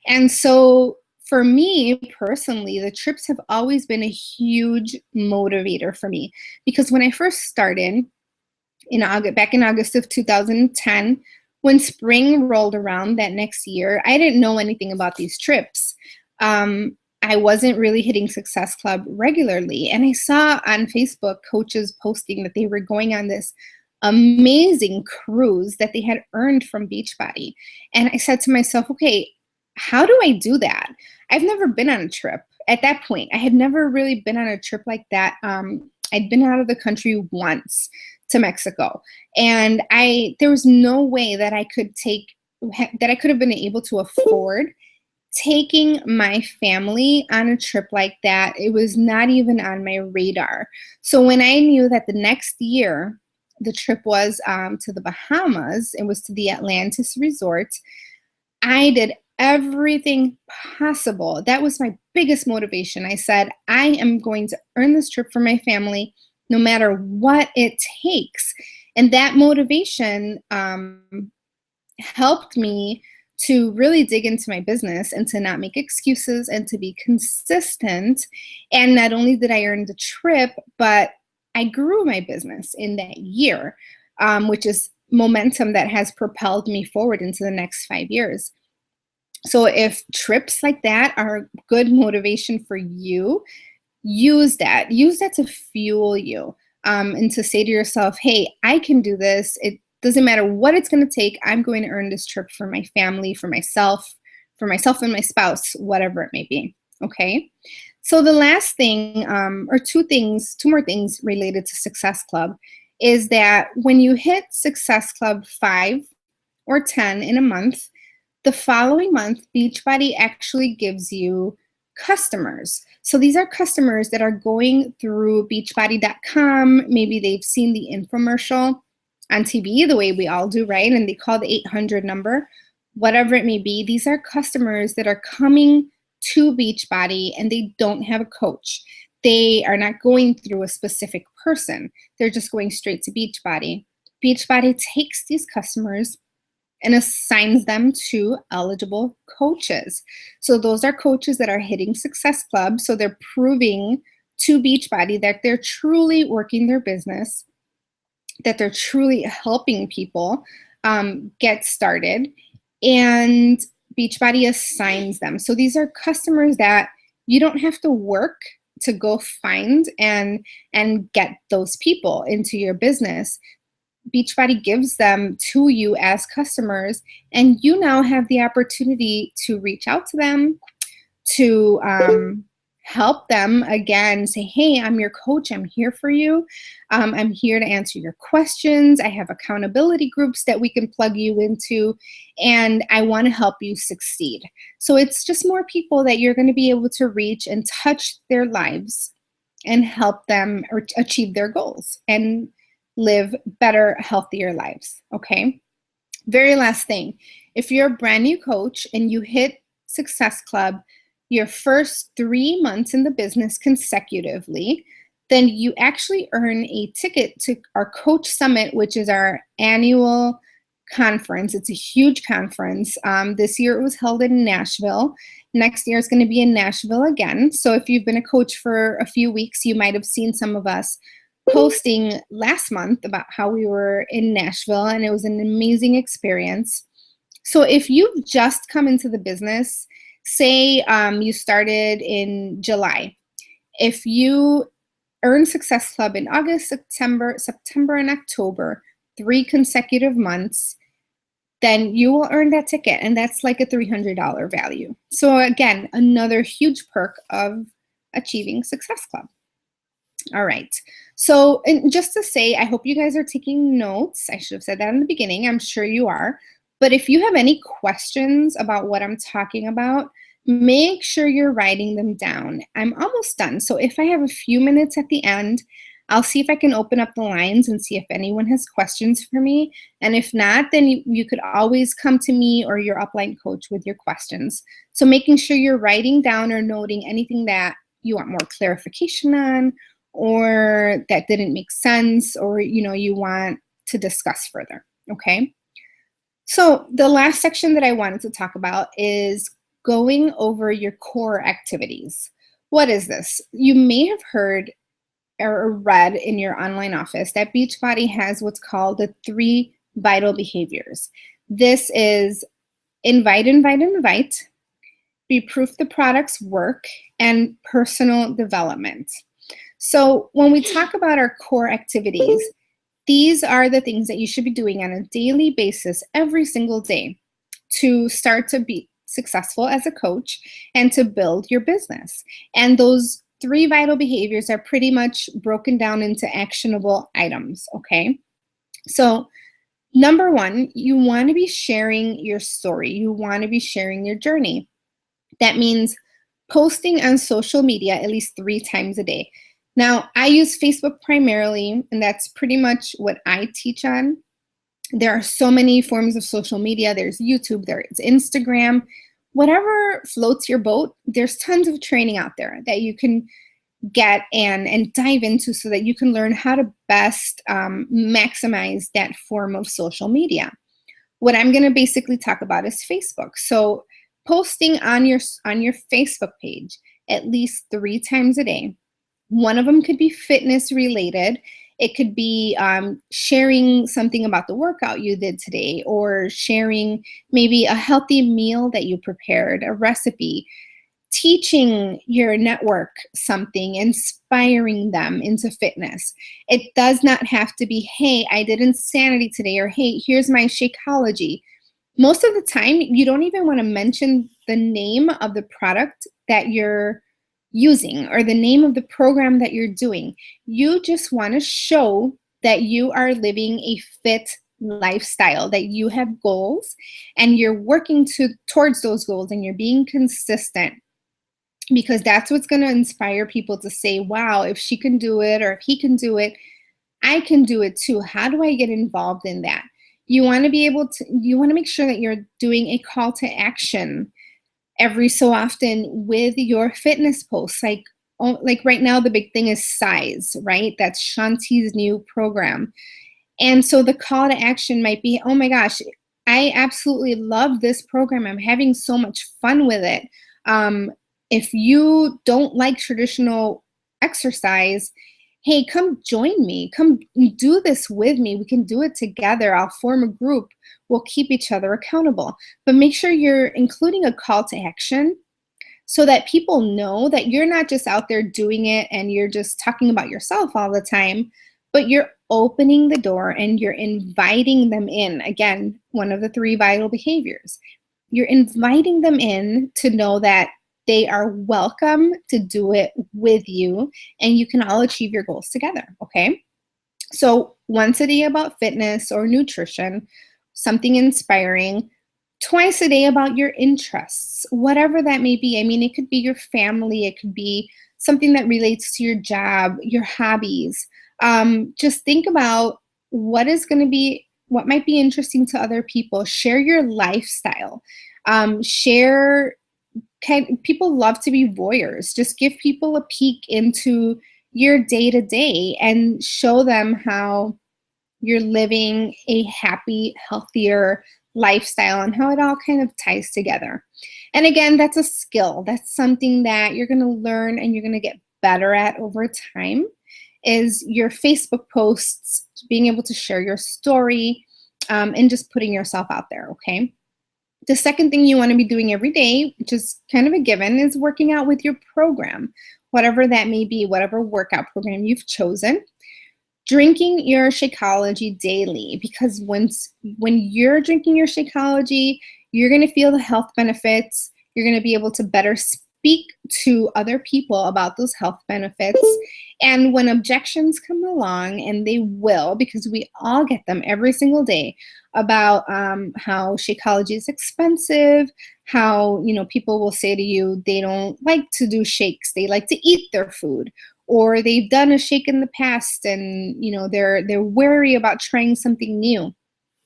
And so for me personally, the trips have always been a huge motivator for me, because when I first started back in August of 2010, when spring rolled around that next year, I didn't know anything about these trips. I wasn't really hitting Success Club regularly. And I saw on Facebook coaches posting that they were going on this amazing cruise that they had earned from Beachbody. And I said to myself, okay, how do I do that? I've never been on a trip. At that point, I had never really been on a trip like that. I'd been out of the country once to Mexico, and there was no way that I could have been able to afford taking my family on a trip like that. It was not even on my radar. So when I knew that the next year the trip was to the Bahamas, it was to the Atlantis Resort, I did everything possible. That was my biggest motivation. I said, I am going to earn this trip for my family no matter what it takes. And that motivation helped me to really dig into my business and to not make excuses and to be consistent. And not only did I earn the trip, but I I grew my business in that year, which is momentum that has propelled me forward into the next 5 years. So if trips like that are good motivation for you, use that. Use that to fuel you, and to say to yourself, hey, I can do this. It doesn't matter what it's going to take. I'm going to earn this trip for my family, for myself and my spouse, whatever it may be. Okay. So the last thing, or two more things related to Success Club, is that when you hit Success Club 5 or 10 in a month, the following month, Beachbody actually gives you customers. So these are customers that are going through beachbody.com. Maybe they've seen the infomercial on TV, the way we all do, right? And they call the 800 number, whatever it may be. These are customers that are coming to Beachbody and they don't have a coach. They are not going through a specific person. They're just going straight to Beachbody. Beachbody takes these customers and assigns them to eligible coaches. So those are coaches that are hitting Success Club. So they're proving to Beachbody that they're truly working their business, that they're truly helping people get started, and Beachbody assigns them. So these are customers that you don't have to work to go find and get those people into your business. Beachbody gives them to you as customers, and you now have the opportunity to reach out to them, to help them again, say, hey, I'm your coach, I'm here for you. I'm here to answer your questions. I have accountability groups that we can plug you into, and I want to help you succeed. So it's just more people that you're going to be able to reach and touch their lives and help them achieve their goals and live better, healthier lives, okay? Very last thing, if you're a brand new coach and you hit Success Club your first 3 months in the business consecutively, then you actually earn a ticket to our Coach Summit, which is our annual conference. It's a huge conference. This year it was held in Nashville. Next year it's going to be in Nashville again. So if you've been a coach for a few weeks, you might have seen some of us posting last month about how we were in Nashville, and it was an amazing experience. So if you've just come into the business, say you started in July, if you earn Success Club in August, September, and October, 3 consecutive months, then you will earn that ticket, and that's like a $300 value. So again, another huge perk of achieving Success Club. All right. So, and just to say, I hope you guys are taking notes. I should have said that in the beginning. I'm sure you are. But if you have any questions about what I'm talking about, make sure you're writing them down. I'm almost done. So if I have a few minutes at the end, I'll see if I can open up the lines and see if anyone has questions for me. And if not, then you could always come to me or your upline coach with your questions. So making sure you're writing down or noting anything that you want more clarification on, or that didn't make sense, or you want to discuss further, okay? So the last section that I wanted to talk about is going over your core activities. What is this? You may have heard or read in your online office that Beachbody has what's called the 3 vital behaviors. This is invite, be proof the products work, and personal development. So when we talk about our core activities, these are the things that you should be doing on a daily basis every single day to start to be successful as a coach and to build your business. And those 3 vital behaviors are pretty much broken down into actionable items, okay? So number 1, you want to be sharing your story. You want to be sharing your journey. That means posting on social media at least 3 times a day. Now, I use Facebook primarily, and that's pretty much what I teach on. There are so many forms of social media. There's YouTube, there's Instagram. Whatever floats your boat, there's tons of training out there that you can get and dive into so that you can learn how to best maximize that form of social media. What I'm going to basically talk about is Facebook. So posting on your Facebook page at least 3 times a day One of them could be fitness related. It could be sharing something about the workout you did today, or sharing maybe a healthy meal that you prepared, a recipe, teaching your network something, inspiring them into fitness. It does not have to be, hey, I did Insanity today, or hey, here's my Shakeology. Most of the time, you don't even want to mention the name of the product that you're using or the name of the program that you're doing. You just want to show that you are living a fit lifestyle, that you have goals and you're working towards those goals and you're being consistent, because that's what's going to inspire people to say, wow, if she can do it or if he can do it, I can do it too. How do I get involved in that? You want to be able to, you want to make sure that you're doing a call to action every so often with your fitness posts. Like right now, the big thing is size, right? That's Shanti's new program. And so the call to action might be, oh my gosh, I absolutely love this program. I'm having so much fun with it. If you don't like traditional exercise, hey, come join me. Come do this with me. We can do it together. I'll form a group. We'll keep each other accountable. But make sure you're including a call to action so that people know that you're not just out there doing it and you're just talking about yourself all the time, but you're opening the door and you're inviting them in. Again, one of the 3 vital behaviors. You're inviting them in to know that they are welcome to do it with you and you can all achieve your goals together, okay? So once a day about fitness or nutrition, something inspiring. Twice a day about your interests, whatever that may be. I mean, it could be your family, it could be something that relates to your job, your hobbies. Just think about what might be interesting to other people. Share your lifestyle. People love to be voyeurs. Just give people a peek into your day to day and show them how you're living a happy, healthier lifestyle and how it all kind of ties together. And again, that's a skill. That's something that you're going to learn and you're going to get better at over time, is your Facebook posts, being able to share your story, and just putting yourself out there, okay? The second thing you want to be doing every day, which is kind of a given, is working out with your program, whatever that may be, whatever workout program you've chosen. Drinking your Shakeology daily, because when you're drinking your Shakeology, you're going to feel the health benefits. You're going to be able to better speak to other people about those health benefits. And when objections come along, and they will, because we all get them every single day, about how Shakeology is expensive, how people will say to you they don't like to do shakes, they like to eat their food, or they've done a shake in the past and they're wary about trying something new.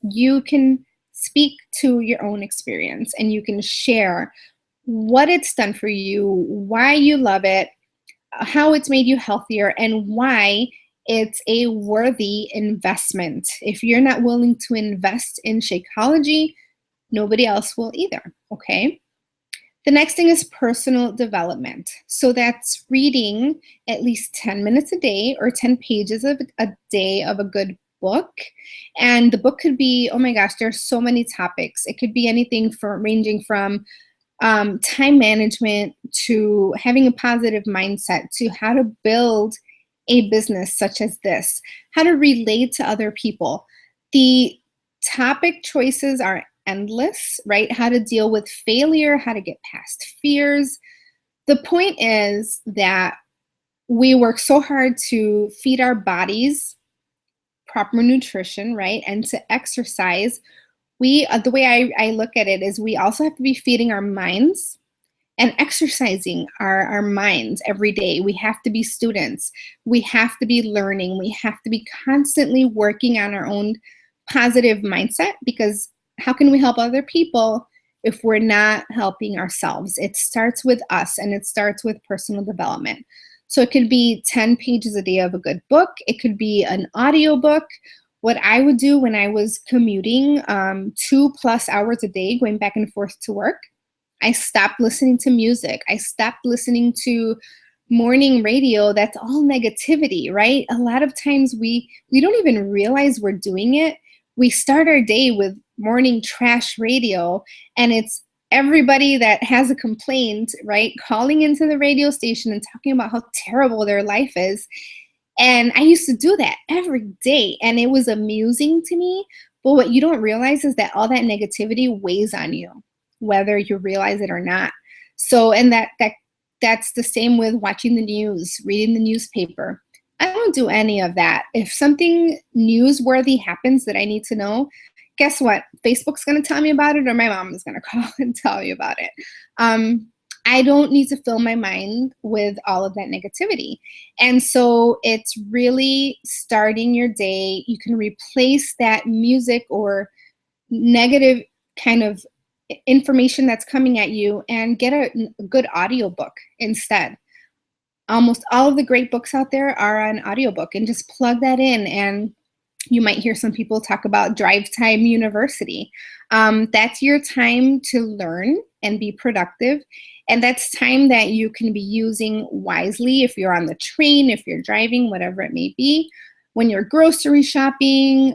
You can speak to your own experience and you can share what it's done for you, why you love it, how it's made you healthier, and why it's a worthy investment. If you're not willing to invest in Shakeology, nobody else will either, okay? The next thing is personal development. So that's reading at least 10 minutes a day or 10 pages a day of a good book. And the book could be, oh my gosh, there's so many topics. It could be anything ranging from time management to having a positive mindset to how to build a business such as this, how to relate to other people. The topic choices are endless, right? How to deal with failure, how to get past fears. The point is that we work so hard to feed our bodies proper nutrition, right? And to exercise. The way I look at it is we also have to be feeding our minds and exercising our minds every day. We have to be students. We have to be learning. We have to be constantly working on our own positive mindset, because how can we help other people if we're not helping ourselves? It starts with us, and it starts with personal development. So it could be 10 pages a day of a good book. It could be an audio book. What I would do when I was commuting 2+ hours a day, going back and forth to work, I stopped listening to music. I stopped listening to morning radio that's all negativity, right? A lot of times we don't even realize we're doing it. We start our day with morning trash radio, and it's everybody that has a complaint, right, calling into the radio station and talking about how terrible their life is. And I used to do that every day, and it was amusing to me. But what you don't realize is that all that negativity weighs on you, whether you realize it or not. So, and that's the same with watching the news, reading the newspaper. I don't do any of that. If something newsworthy happens that I need to know, guess what? Facebook's going to tell me about it, or my mom is going to call and tell you about it. I don't need to fill my mind with all of that negativity. And so it's really starting your day. You can replace that music or negative kind of information that's coming at you and get a good audiobook instead. Almost all of the great books out there are on audiobook, and just plug that in, and you might hear some people talk about drive time university. That's your time to learn and be productive. And that's time that you can be using wisely if you're on the train, if you're driving, whatever it may be. When you're grocery shopping,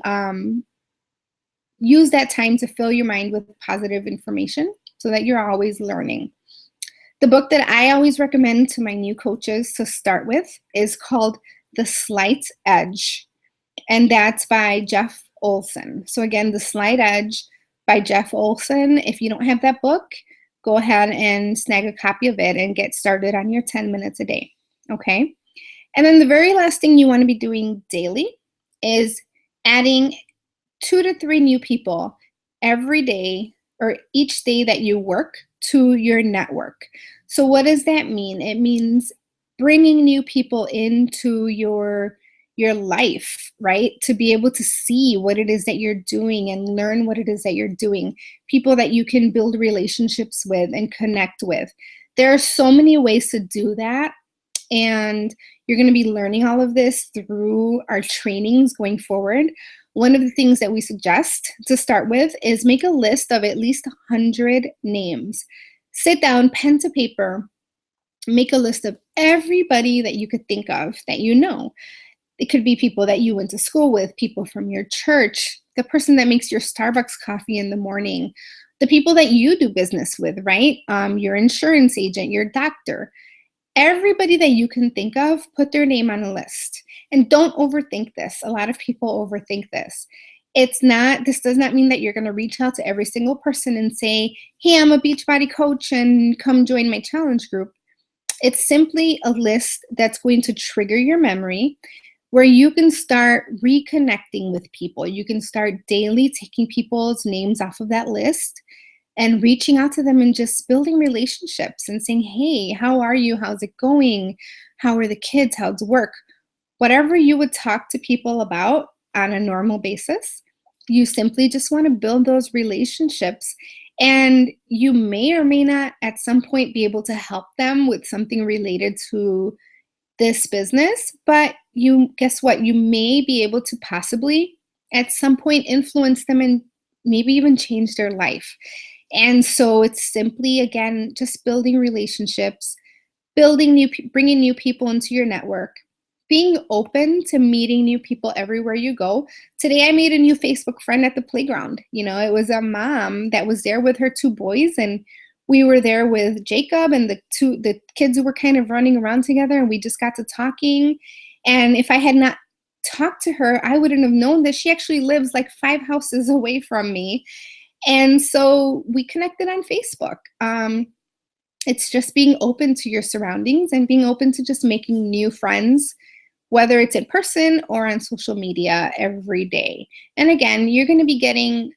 use that time to fill your mind with positive information so that you're always learning. The book that I always recommend to my new coaches to start with is called The Slight Edge, and that's by Jeff Olson. So again, The Slight Edge by Jeff Olson. If you don't have that book, go ahead and snag a copy of it and get started on your 10 minutes a day, okay? And then the very last thing you want to be doing daily is adding 2 to 3 new people every day or each day that you work to your network. So what does that mean? It means bringing new people into your life, right? To be able to see what it is that you're doing and learn what it is that you're doing. People that you can build relationships with and connect with. There are so many ways to do that. And you're going to be learning all of this through our trainings going forward. One of the things that we suggest to start with is make a list of at least 100 names. Sit down, pen to paper, make a list of everybody that you could think of that you know. It could be people that you went to school with, people from your church, the person that makes your Starbucks coffee in the morning, the people that you do business with, right? Your insurance agent, your doctor. Everybody that you can think of, put their name on a list. And don't overthink this. A lot of people overthink this. This does not mean that you're going to reach out to every single person and say, hey, I'm a Beachbody coach and come join my challenge group. It's simply a list that's going to trigger your memory, where you can start reconnecting with people. You can start daily taking people's names off of that list and reaching out to them and just building relationships and saying, hey, how are you? How's it going? How are the kids? How's work? Whatever you would talk to people about on a normal basis, you simply just want to build those relationships. And you may or may not at some point be able to help them with something related to this business, but guess what? You may be able to possibly at some point influence them and maybe even change their life. And so it's simply, again, just building relationships, bringing new people into your network, being open to meeting new people everywhere you go. Today, I made a new Facebook friend at the playground. It was a mom that was there with her 2 boys, and we were there with Jacob and the kids who were kind of running around together, and we just got to talking. And if I had not talked to her, I wouldn't have known that she actually lives like 5 houses away from me. And so we connected on Facebook. It's just being open to your surroundings and being open to just making new friends, whether it's in person or on social media every day. And again, you're going to be getting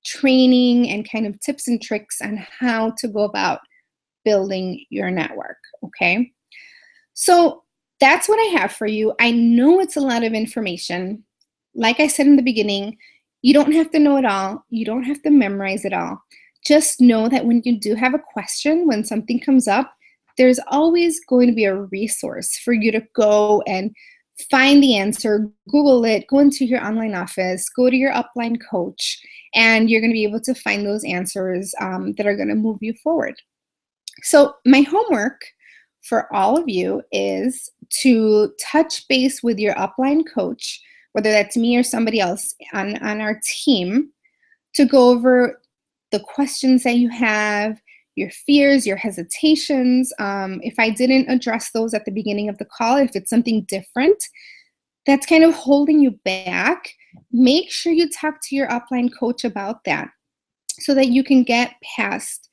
training and kind of tips and tricks on how to go about building your network, okay? So that's what I have for you. I know it's a lot of information. Like I said in the beginning, you don't have to know it all. You don't have to memorize it all. Just know that when you do have a question, when something comes up, there's always going to be a resource for you to go and find the answer, Google it, go into your online office, go to your upline coach, and you're going to be able to find those answers that are going to move you forward. So my homework for all of you is to touch base with your upline coach, whether that's me or somebody else on our team, to go over the questions that you have, your fears, your hesitations. If I didn't address those at the beginning of the call, if it's something different that's kind of holding you back, make sure you talk to your upline coach about that so that you can get past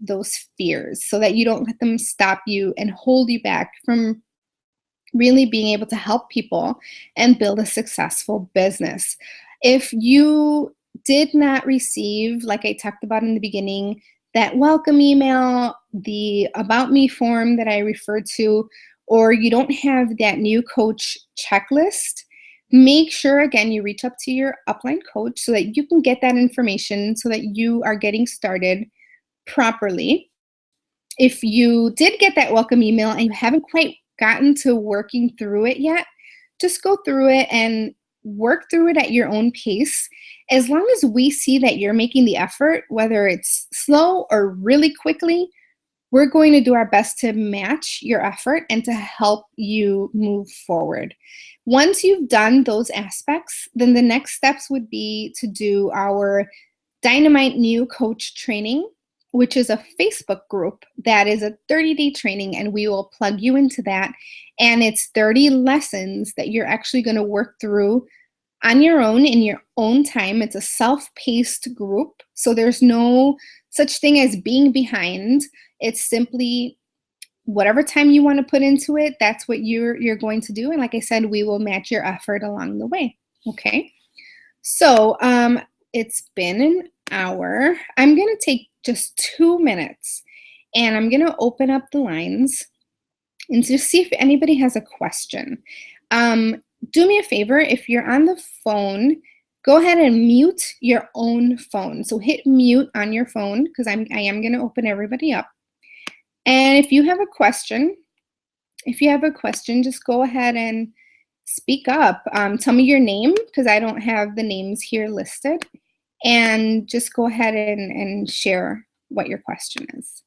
those fears, so that you don't let them stop you and hold you back from really being able to help people and build a successful business. If you did not receive, like I talked about in the beginning, that welcome email, the About Me form that I referred to, or you don't have that new coach checklist, make sure, again, you reach up to your upline coach so that you can get that information so that you are getting started properly. If you did get that welcome email and you haven't quite gotten to working through it yet, just go through it and work through it at your own pace. As long as we see that you're making the effort, whether it's slow or really quickly, we're going to do our best to match your effort and to help you move forward. Once you've done those aspects, then the next steps would be to do our Dynamite New Coach Training, which is a Facebook group that is a 30-day training, and we will plug you into that. And it's 30 lessons that you're actually going to work through on your own in your own time. It's a self-paced group, so there's no such thing as being behind. It's simply whatever time you want to put into it, that's what you're going to do. And like I said, we will match your effort along the way. Okay. So it's been an hour. I'm going to take just 2 minutes and I'm going to open up the lines and just see if anybody has a question. Do me a favor, if you're on the phone, go ahead and mute your own phone. So hit mute on your phone because I am going to open everybody up. And if you have a question, just go ahead and speak up. Tell me your name because I don't have the names here listed. And just go ahead and share what your question is.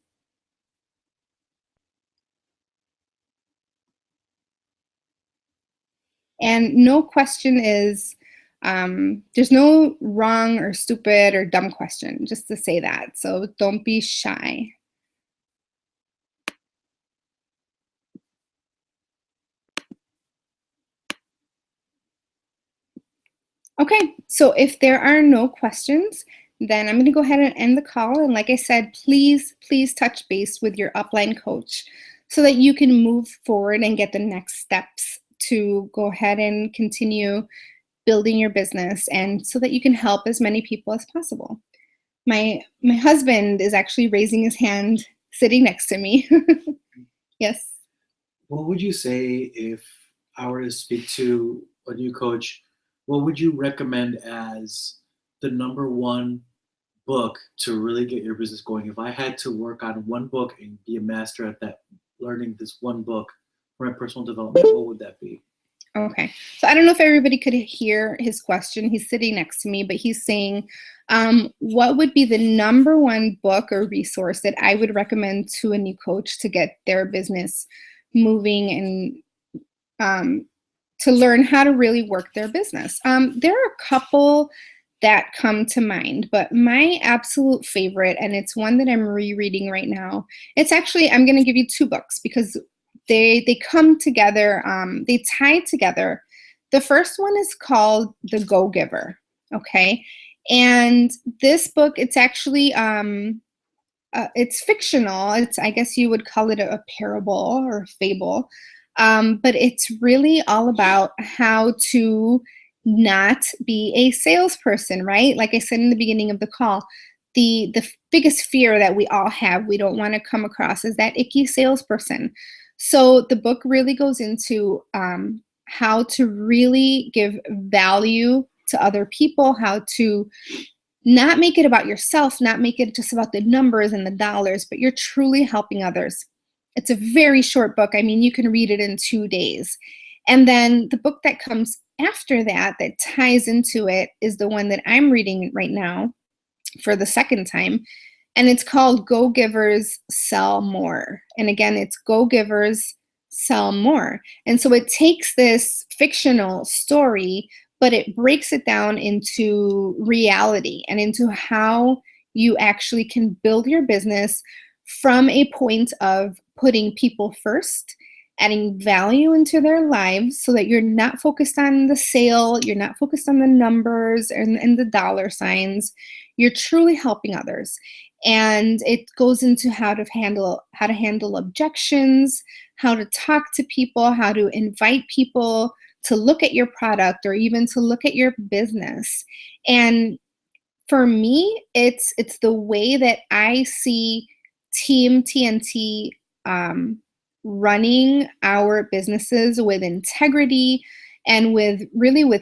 And no question is, there's no wrong or stupid or dumb question, just to say that. So don't be shy. Okay, so if there are no questions, then I'm going to go ahead and end the call. And like I said, please touch base with your upline coach so that you can move forward and get the next steps to go ahead and continue building your business and so that you can help as many people as possible. My husband is actually raising his hand sitting next to me. Yes. What would you say if I were to speak to a new coach? What would you recommend as the number one book to really get your business going? If I had to work on one book and be a master at that, learning this one book for my personal development, what would that be? Okay, so I don't know if everybody could hear his question. He's sitting next to me, but he's saying, what would be the number one book or resource that I would recommend to a new coach to get their business moving and to learn how to really work their business? There are a couple that come to mind, but my absolute favorite, and it's one that I'm rereading right now, it's actually, I'm going to give you two books because they come together, they tie together. The first one is called The Go-Giver, okay? And this book, it's actually, it's fictional. It's, I guess you would call it a parable or a fable, but it's really all about how to not be a salesperson, right? Like I said in the beginning of the call, the biggest fear that we all have, we don't want to come across, is that icky salesperson. So the book really goes into how to really give value to other people, how to not make it about yourself, not make it just about the numbers and the dollars, but you're truly helping others. It's a very short book. I mean, you can read it in 2 days. And then the book that comes after that, that ties into it, is the one that I'm reading right now for the second time. and it's called Go Givers Sell More. And again, it's Go Givers Sell More. And so it takes this fictional story, but it breaks it down into reality and into how you actually can build your business from a point of putting people first, adding value into their lives so that you're not focused on the sale, you're not focused on the numbers and the dollar signs. You're truly helping others. And it goes into how to handle objections, how to talk to people, how to invite people to look at your product or even to look at your business. And for me, it's the way that I see Team TNT running our businesses with integrity and with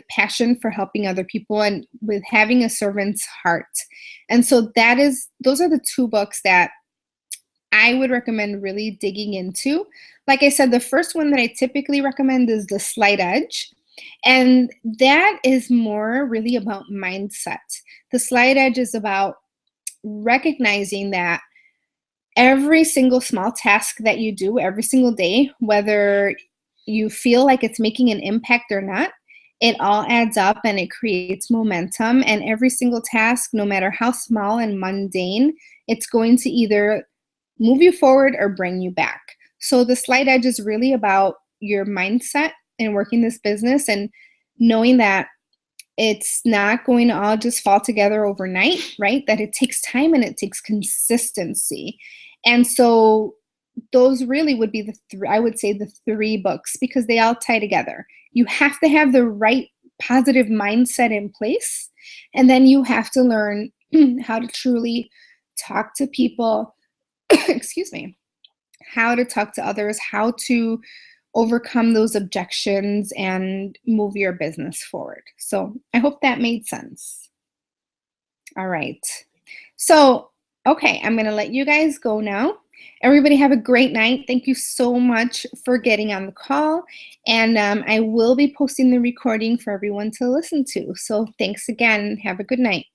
passion for helping other people and with having a servant's heart. And so those are the two books that I would recommend really digging into. Like I said, the first one that I typically recommend is The Slight Edge. And that is more really about mindset. The Slight Edge is about recognizing that every single small task that you do every single day, whether you feel like it's making an impact or not, it all adds up and it creates momentum. And every single task, no matter how small and mundane, it's going to either move you forward or bring you back. So the Slight Edge is really about your mindset and working this business and knowing that it's not going to all just fall together overnight, right? That it takes time and it takes consistency. And so those really would be I would say the three books, because they all tie together. You have to have the right positive mindset in place, and then you have to learn how to truly talk to people, excuse me, how to talk to others, how to overcome those objections and move your business forward. So I hope that made sense. All right. So, okay, I'm going to let you guys go now. Everybody have a great night. Thank you so much for getting on the call. And I will be posting the recording for everyone to listen to. So thanks again. Have a good night.